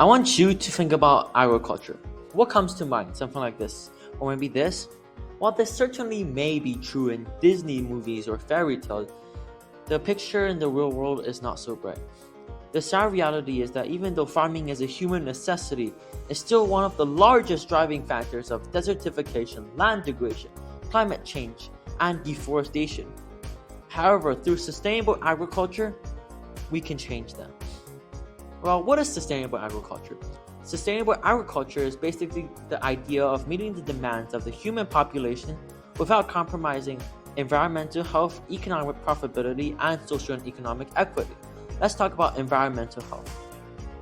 I want you to think about agriculture. What comes to mind? Something like this. Or maybe this. While this certainly may be true in Disney movies or fairy tales, the picture in the real world is not so bright. The sad reality is that even though farming is a human necessity, it's still one of the largest driving factors of desertification, land degradation, climate change, and deforestation. However, through sustainable agriculture, we can change them. Well, what is sustainable agriculture? Sustainable agriculture is basically the idea of meeting the demands of the human population without compromising environmental health, economic profitability, and social and economic equity. Let's talk about environmental health.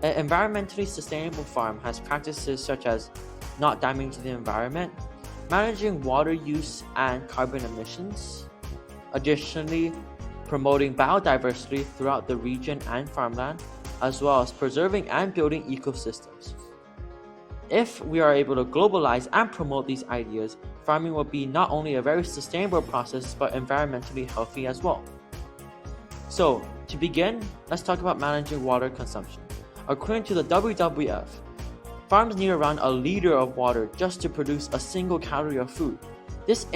An environmentally sustainable farm has practices such as not damaging the environment, managing water use and carbon emissions, additionally promoting biodiversity throughout the region and farmland, as well as preserving and building ecosystems. If we are able to globalize and promote these ideas, farming will be not only a very sustainable process, but environmentally healthy as well. So, to begin, let's talk about managing water consumption. According to the WWF, farms need around a liter of water just to produce a single calorie of food. This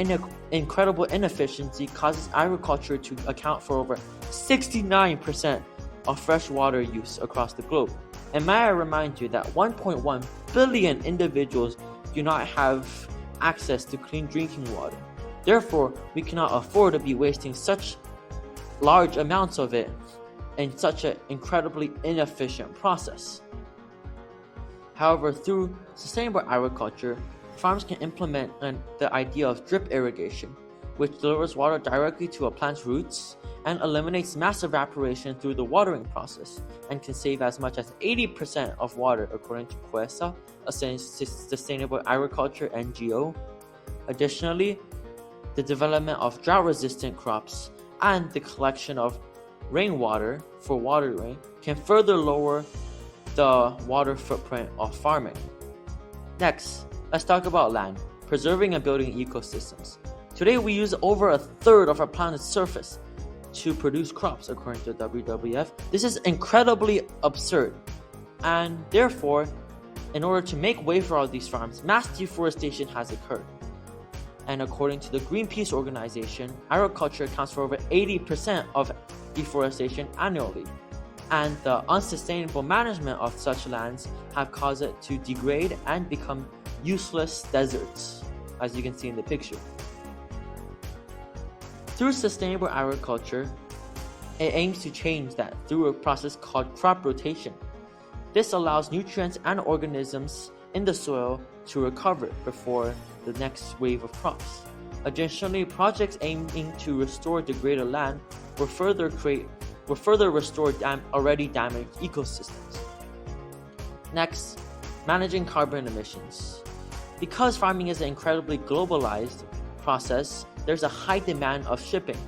incredible inefficiency causes agriculture to account for over 69% of fresh water use across the globe. And may I remind you that 1.1 billion individuals do not have access to clean drinking water. Therefore, we cannot afford to be wasting such large amounts of it in such an incredibly inefficient process. However, through sustainable agriculture, farms can implement the idea of drip irrigation, which delivers water directly to a plant's roots and eliminates mass evaporation through the watering process, and can save as much as 80% of water according to COESA, a sustainable agriculture NGO. Additionally, the development of drought-resistant crops and the collection of rainwater for watering can further lower the water footprint of farming. Next, let's talk about land, preserving and building ecosystems. Today we use over a third of our planet's surface to produce crops according to WWF. This is incredibly absurd, and therefore, in order to make way for all these farms, mass deforestation has occurred. And according to the Greenpeace organization, agriculture accounts for over 80% of deforestation annually, and the unsustainable management of such lands have caused it to degrade and become useless deserts, as you can see in the picture. Through sustainable agriculture, it aims to change that through a process called crop rotation. This allows nutrients and organisms in the soil to recover before the next wave of crops. Additionally, projects aiming to restore degraded land will further restore already damaged ecosystems. Next, managing carbon emissions. Because farming is an incredibly globalized process, there's a high demand of shipping.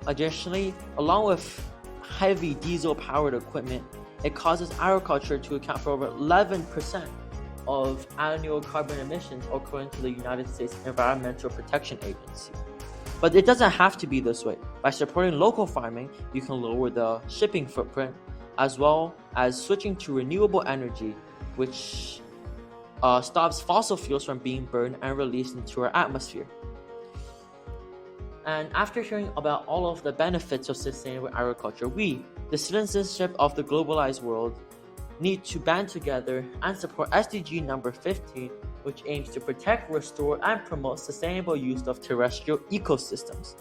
Additionally, along with heavy diesel-powered equipment, it causes agriculture to account for over 11% of annual carbon emissions according to the United States Environmental Protection Agency. But it doesn't have to be this way. By supporting local farming, you can lower the shipping footprint, as well as switching to renewable energy, which stops fossil fuels from being burned and released into our atmosphere. And after hearing about all of the benefits of sustainable agriculture, we, the citizenship of the globalized world, need to band together and support SDG number 15, which aims to protect, restore, and promote sustainable use of terrestrial ecosystems.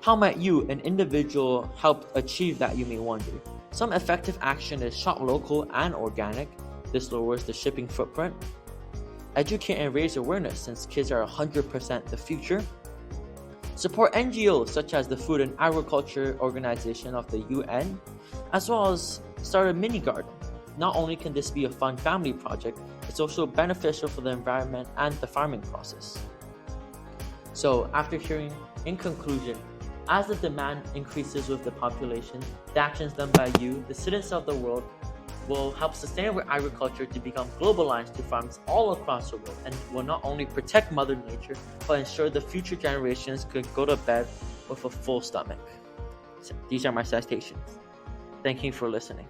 How might you, an individual, help achieve that, you may wonder? Some effective action is shop local and organic. This lowers the shipping footprint. Educate and raise awareness, since kids are 100% the future. Support NGOs such as the Food and Agriculture Organization of the UN, as well as start a mini garden. Not only can this be a fun family project, it's also beneficial for the environment and the farming process. So, after hearing, in conclusion, as the demand increases with the population, the actions done by you, the citizens of the world, will help sustainable agriculture to become globalized to farms all across the world, and will not only protect Mother Nature, but ensure the future generations could go to bed with a full stomach. So these are my citations. Thank you for listening.